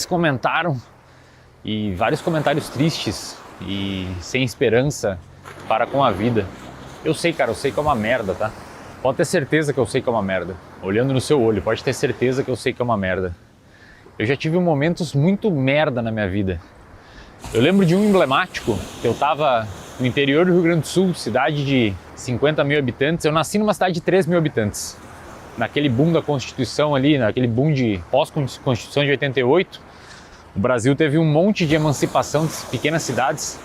Muitos comentaram, e vários comentários tristes e sem esperança para com a vida. Eu sei, cara, eu sei que é uma merda, tá? Pode ter certeza que eu sei que é uma merda. Olhando no seu olho, pode ter certeza que eu sei que é uma merda. Eu já tive momentos muito merda na minha vida. Eu lembro de um emblemático, que eu tava no interior do Rio Grande do Sul, cidade de 50 mil habitantes. Eu nasci numa cidade de 3 mil habitantes. Naquele boom da Constituição ali, naquele boom de pós-Constituição de 88, o Brasil teve um monte de emancipação de pequenas cidades.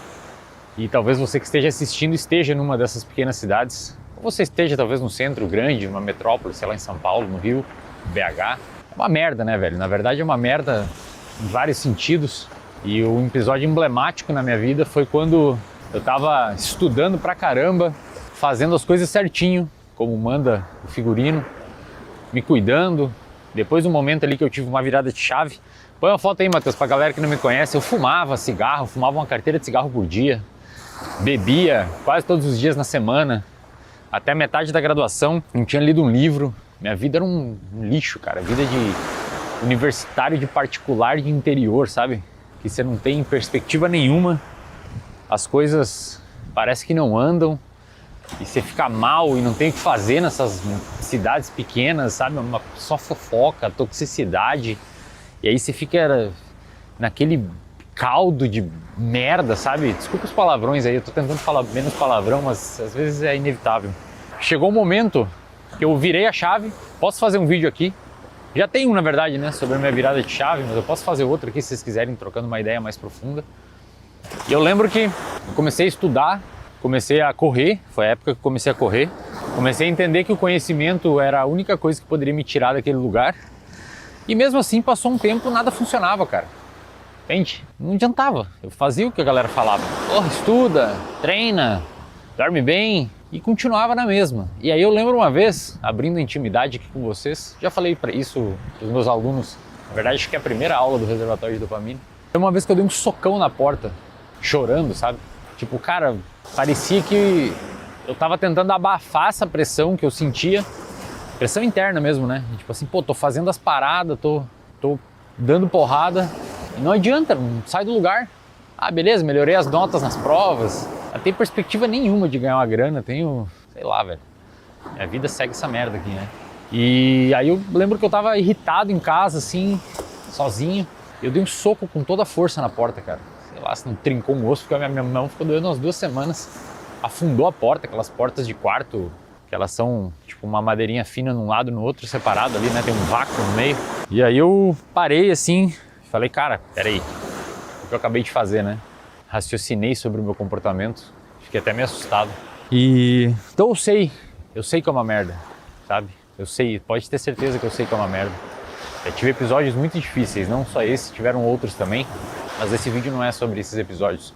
E talvez você que esteja assistindo esteja numa dessas pequenas cidades. Ou você esteja talvez no centro grande, numa metrópole, sei lá, em São Paulo, no Rio, BH. É uma merda, né, velho? Na verdade é uma merda em vários sentidos. E um episódio emblemático na minha vida foi quando eu tava estudando pra caramba, fazendo as coisas certinho, como manda o figurino, me cuidando. Depois do momento ali que eu tive uma virada de chave, põe uma foto aí, Matheus, pra galera que não me conhece. Eu fumava cigarro, fumava uma carteira de cigarro por dia, bebia quase todos os dias na semana, até metade da graduação, não tinha lido um livro. Minha vida era um lixo, cara, vida de universitário de particular de interior, sabe? Que você não tem perspectiva nenhuma, as coisas parece que não andam, e você fica mal e não tem o que fazer nessas cidades pequenas, sabe? Só fofoca, toxicidade, e aí você fica naquele caldo de merda, sabe? Desculpa os palavrões aí, eu tô tentando falar menos palavrão, mas às vezes é inevitável. Chegou um momento que eu virei a chave. Posso fazer um vídeo aqui, já tem um na verdade, né, sobre a minha virada de chave, mas eu posso fazer outro aqui se vocês quiserem, trocando uma ideia mais profunda. E eu lembro que eu comecei a estudar, comecei a correr, foi a época que eu comecei a correr, comecei a entender que o conhecimento era a única coisa que poderia me tirar daquele lugar, e mesmo assim passou um tempo, nada funcionava, cara. Entende? Não adiantava, eu fazia o que a galera falava, porra, estuda, treina, dorme bem, e continuava na mesma. E aí eu lembro uma vez, abrindo intimidade aqui com vocês, já falei para isso para os meus alunos, na verdade acho que é a primeira aula do reservatório de dopamina. Foi uma vez que eu dei um socão na porta, chorando, sabe? Tipo, cara, parecia que eu tava tentando abafar essa pressão que eu sentia, pressão interna mesmo, né? Tipo assim, pô, tô fazendo as paradas, tô dando porrada, e não adianta, não sai do lugar. Ah, beleza, melhorei as notas nas provas, não tem perspectiva nenhuma de ganhar uma grana, tenho, sei lá, velho, minha vida segue essa merda aqui, né? E aí eu lembro que eu tava irritado em casa, assim, sozinho, eu dei um soco com toda a força na porta, cara. Sei lá, se não trincou um osso, porque a minha mão ficou doendo umas 2 semanas, afundou a porta, aquelas portas de quarto, que elas são tipo uma madeirinha fina num lado e no outro, separado ali, né, tem um vácuo no meio. E aí eu parei assim, falei, cara, peraí, o que eu acabei de fazer, né? Raciocinei sobre o meu comportamento, fiquei até meio assustado. E então eu sei que é uma merda, sabe? Eu sei, pode ter certeza que eu sei que é uma merda. Eu tive episódios muito difíceis, não só esse, tiveram outros também, mas esse vídeo não é sobre esses episódios.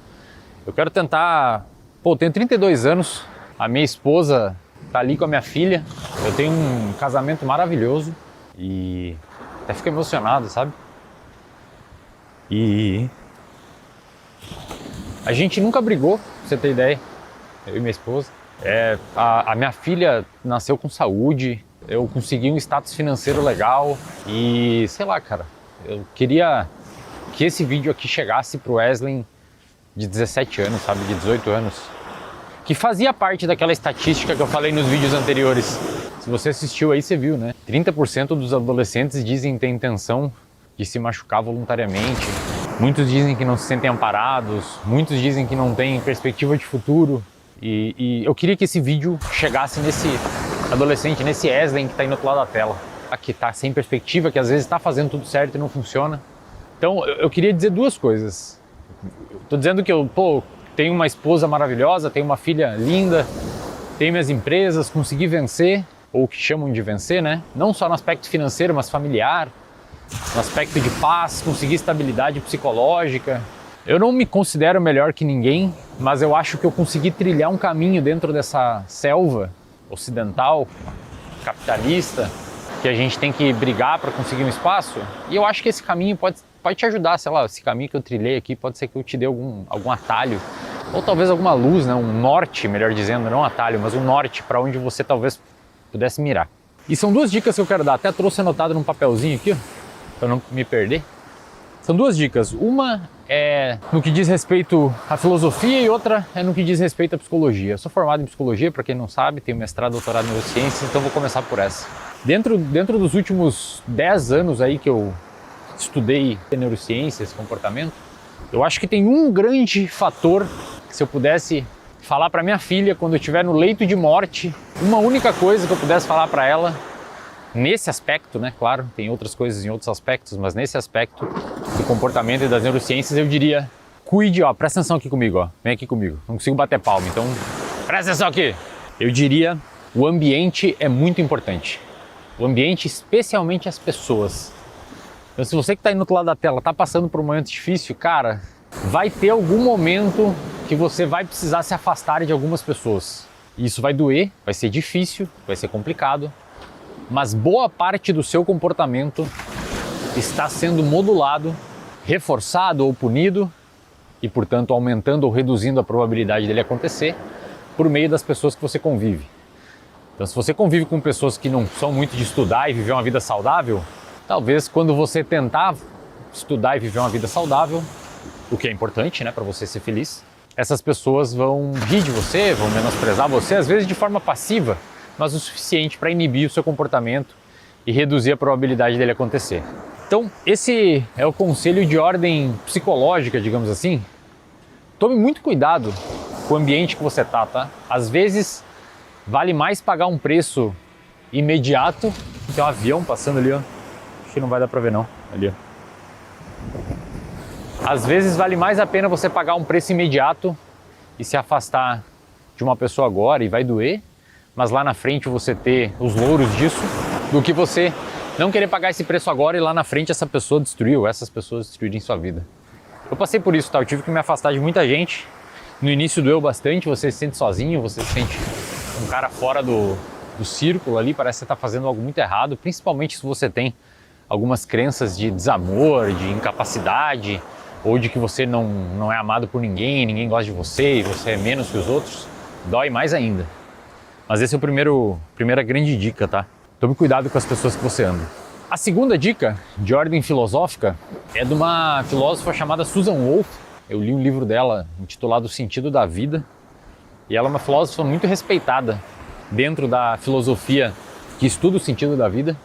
Eu quero tentar, pô, eu tenho 32 anos, a minha esposa tá ali com a minha filha, eu tenho um casamento maravilhoso e até fico emocionado, sabe? E a gente nunca brigou, pra você ter ideia, eu e minha esposa. A minha filha nasceu com saúde, eu consegui um status financeiro legal e, sei lá, cara, eu queria que esse vídeo aqui chegasse pro Wesley de 17 anos, sabe, de 18 anos, que fazia parte daquela estatística que eu falei nos vídeos anteriores. Se você assistiu aí, você viu, né? 30% dos adolescentes dizem ter intenção de se machucar voluntariamente. Muitos dizem que não se sentem amparados, muitos dizem que não têm perspectiva de futuro. E eu queria que esse vídeo chegasse nesse adolescente, nesse Wesley que está aí no outro lado da tela, que está sem perspectiva, que às vezes está fazendo tudo certo e não funciona. Então eu queria dizer 2 coisas. Estou dizendo que eu tenho uma esposa maravilhosa, tenho uma filha linda, tenho minhas empresas, consegui vencer, ou o que chamam de vencer, né? Não só no aspecto financeiro, mas familiar, no aspecto de paz, consegui estabilidade psicológica. Eu não me considero melhor que ninguém, mas eu acho que eu consegui trilhar um caminho dentro dessa selva ocidental, capitalista, que a gente tem que brigar para conseguir um espaço. E eu acho que esse caminho pode te ajudar, sei lá, esse caminho que eu trilhei aqui, pode ser que eu te dê algum atalho, ou talvez alguma luz, né? Um norte, melhor dizendo, não um atalho, mas um norte para onde você talvez pudesse mirar. E são 2 dicas que eu quero dar, até trouxe anotado num papelzinho aqui, ó, para não me perder. São duas dicas. Uma é no que diz respeito à filosofia e outra é no que diz respeito à psicologia. Eu sou formado em psicologia, para quem não sabe, tenho mestrado, doutorado em neurociências, então vou começar por essa. Dentro dos últimos 10 anos aí que eu estudei neurociências, comportamento, eu acho que tem um grande fator que, se eu pudesse falar para minha filha quando eu estiver no leito de morte, uma única coisa que eu pudesse falar para ela, nesse aspecto, né, claro, tem outras coisas em outros aspectos, mas nesse aspecto do comportamento e das neurociências eu diria, cuide, ó, presta atenção aqui comigo, ó, vem aqui comigo, não consigo bater palma, então presta atenção aqui. Eu diria, o ambiente é muito importante, o ambiente, especialmente as pessoas. Então se você que está aí no outro lado da tela está passando por um momento difícil, cara, vai ter algum momento que você vai precisar se afastar de algumas pessoas. Isso vai doer, vai ser difícil, vai ser complicado, mas boa parte do seu comportamento está sendo modulado, reforçado ou punido e, portanto, aumentando ou reduzindo a probabilidade dele acontecer por meio das pessoas que você convive. Então, se você convive com pessoas que não são muito de estudar e viver uma vida saudável, talvez quando você tentar estudar e viver uma vida saudável, o que é importante, né, para você ser feliz, essas pessoas vão rir de você, vão menosprezar você, às vezes de forma passiva, mas o suficiente para inibir o seu comportamento e reduzir a probabilidade dele acontecer. Então, esse é o conselho de ordem psicológica, digamos assim. Tome muito cuidado com o ambiente que você está, tá? Às vezes, vale mais pagar um preço imediato. Tem um avião passando ali, ó. Acho que não vai dar para ver não, ali, ó. Às vezes, vale mais a pena você pagar um preço imediato e se afastar de uma pessoa agora e vai doer, mas lá na frente você ter os louros disso, do que você não querer pagar esse preço agora e lá na frente essa pessoa destruiu, essas pessoas destruírem sua vida. Eu passei por isso, tá? Eu tive que me afastar de muita gente. No início doeu bastante, você se sente sozinho, você se sente um cara fora do círculo ali, parece que você está fazendo algo muito errado, principalmente se você tem algumas crenças de desamor, de incapacidade, ou de que você não é amado por ninguém, ninguém gosta de você e você é menos que os outros, dói mais ainda. Mas esse é a primeira grande dica, tá? Tome cuidado com as pessoas que você anda. A segunda dica, de ordem filosófica, é de uma filósofa chamada Susan Wolf. Eu li um livro dela intitulado O Sentido da Vida, e ela é uma filósofa muito respeitada dentro da filosofia que estuda o sentido da vida.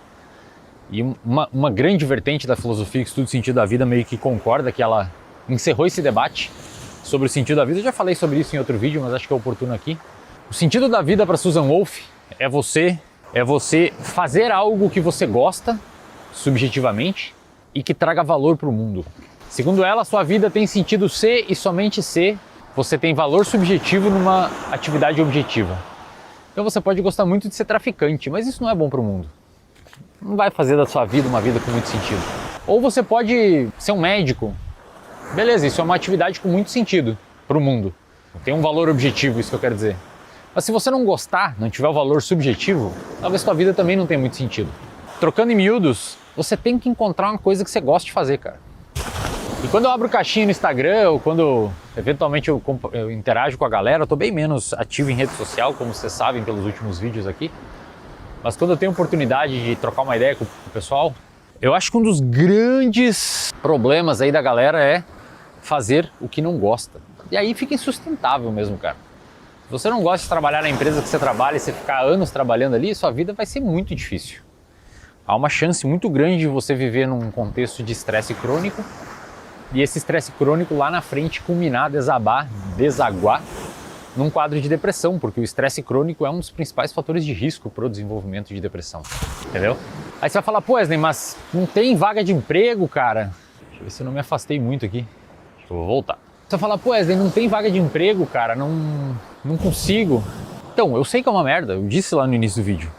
E uma grande vertente da filosofia que estuda o sentido da vida meio que concorda que ela encerrou esse debate sobre o sentido da vida. Eu já falei sobre isso em outro vídeo, mas acho que é oportuno aqui. O sentido da vida para Susan Wolf é você fazer algo que você gosta, subjetivamente, e que traga valor para o mundo. Segundo ela, sua vida tem sentido se e somente se você tem valor subjetivo numa atividade objetiva. Então você pode gostar muito de ser traficante, mas isso não é bom para o mundo. Não vai fazer da sua vida uma vida com muito sentido. Ou você pode ser um médico. Beleza, isso é uma atividade com muito sentido para o mundo. Tem um valor objetivo, isso que eu quero dizer. Mas se você não gostar, não tiver o valor subjetivo, talvez sua vida também não tenha muito sentido. Trocando em miúdos, você tem que encontrar uma coisa que você gosta de fazer, cara. E quando eu abro caixinha no Instagram, ou quando eventualmente eu interajo com a galera, eu tô bem menos ativo em rede social, como vocês sabem pelos últimos vídeos aqui. Mas quando eu tenho oportunidade de trocar uma ideia com o pessoal, eu acho que um dos grandes problemas aí da galera é fazer o que não gosta. E aí fica insustentável mesmo, cara. Se você não gosta de trabalhar na empresa que você trabalha e você ficar anos trabalhando ali, sua vida vai ser muito difícil. Há uma chance muito grande de você viver num contexto de estresse crônico e esse estresse crônico lá na frente culminar, desaguar num quadro de depressão, porque o estresse crônico é um dos principais fatores de risco para o desenvolvimento de depressão, entendeu? Aí você vai falar, pô, Wesley, mas não tem vaga de emprego, cara? Deixa eu ver se eu não me afastei muito aqui. Deixa eu voltar. Você vai falar, pô, Wesley, não tem vaga de emprego, cara, não consigo. Então, eu sei que é uma merda, eu disse lá no início do vídeo.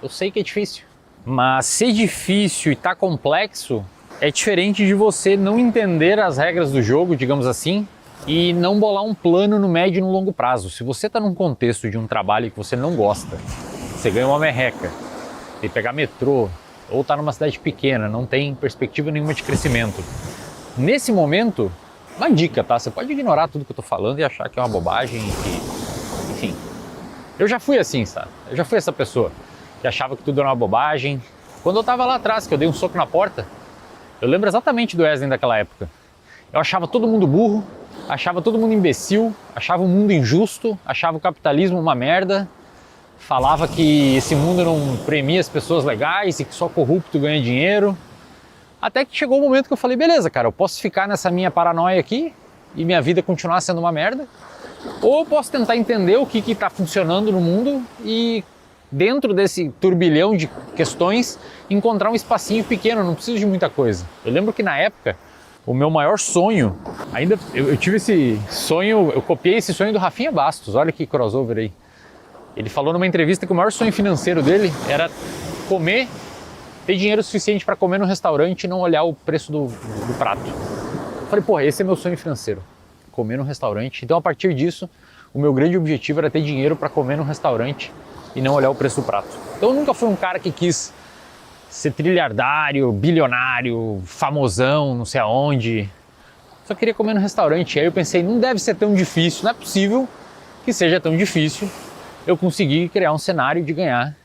Eu sei que é difícil. Mas ser difícil e tá complexo é diferente de você não entender as regras do jogo, digamos assim, e não bolar um plano no médio e no longo prazo. Se você está num contexto de um trabalho que você não gosta, você ganha uma merreca, tem que pegar metrô, ou está numa cidade pequena, não tem perspectiva nenhuma de crescimento. Nesse momento, uma dica, tá? Você pode ignorar tudo que eu tô falando e achar que é uma bobagem, que... enfim. Eu já fui assim, sabe? Eu já fui essa pessoa que achava que tudo era uma bobagem. Quando eu tava lá atrás, que eu dei um soco na porta, Eu lembro exatamente do Wesley daquela época. Eu achava todo mundo burro, achava todo mundo imbecil, achava o mundo injusto, achava o capitalismo uma merda, falava que esse mundo não premia as pessoas legais e que só corrupto ganha dinheiro. Até que chegou o momento que eu falei, beleza, cara, eu posso ficar nessa minha paranoia aqui e minha vida continuar sendo uma merda, ou eu posso tentar entender o que está funcionando no mundo e, dentro desse turbilhão de questões, encontrar um espacinho pequeno, não preciso de muita coisa. Eu lembro que na época, o meu maior sonho, eu tive esse sonho, eu copiei esse sonho do Rafinha Bastos, olha que crossover aí. Ele falou numa entrevista que o maior sonho financeiro dele era ter dinheiro suficiente para comer no restaurante e não olhar o preço do prato. Eu falei, porra, esse é meu sonho financeiro, comer no restaurante. Então, a partir disso, o meu grande objetivo era ter dinheiro para comer no restaurante e não olhar o preço do prato. Então, eu nunca fui um cara que quis ser trilhardário, bilionário, famosão, não sei aonde. Só queria comer no restaurante. E aí eu pensei, não deve ser tão difícil, não é possível que seja tão difícil eu conseguir criar um cenário de ganhar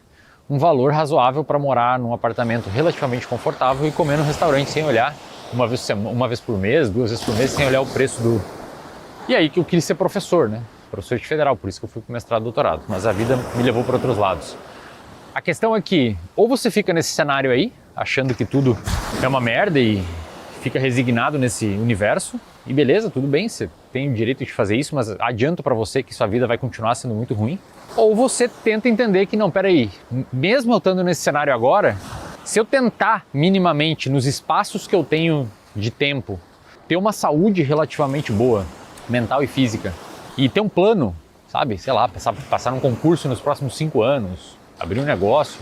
um valor razoável para morar num apartamento relativamente confortável e comer no restaurante sem olhar uma vez por mês, 2 vezes por mês, sem olhar o preço do... E aí que eu quis ser professor, né? Professor de federal, por isso que eu fui para o mestrado e doutorado. Mas a vida me levou para outros lados. A questão é que ou você fica nesse cenário aí, achando que tudo é uma merda e fica resignado nesse universo, e beleza, tudo bem, você tem o direito de fazer isso, mas adianto para você que sua vida vai continuar sendo muito ruim. Ou você tenta entender que não, peraí, mesmo eu estando nesse cenário agora, se eu tentar minimamente nos espaços que eu tenho de tempo, ter uma saúde relativamente boa, mental e física, e ter um plano, sabe, sei lá, passar num concurso nos próximos 5 anos, abrir um negócio,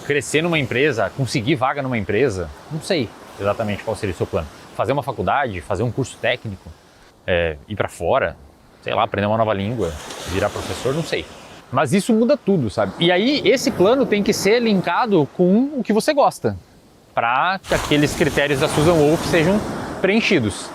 crescer numa empresa, conseguir vaga numa empresa, não sei exatamente qual seria o seu plano. Fazer uma faculdade, fazer um curso técnico, ir para fora, sei lá, aprender uma nova língua, virar professor, não sei. Mas isso muda tudo, sabe? E aí esse plano tem que ser linkado com o que você gosta, para que aqueles critérios da Susan Wolf sejam preenchidos.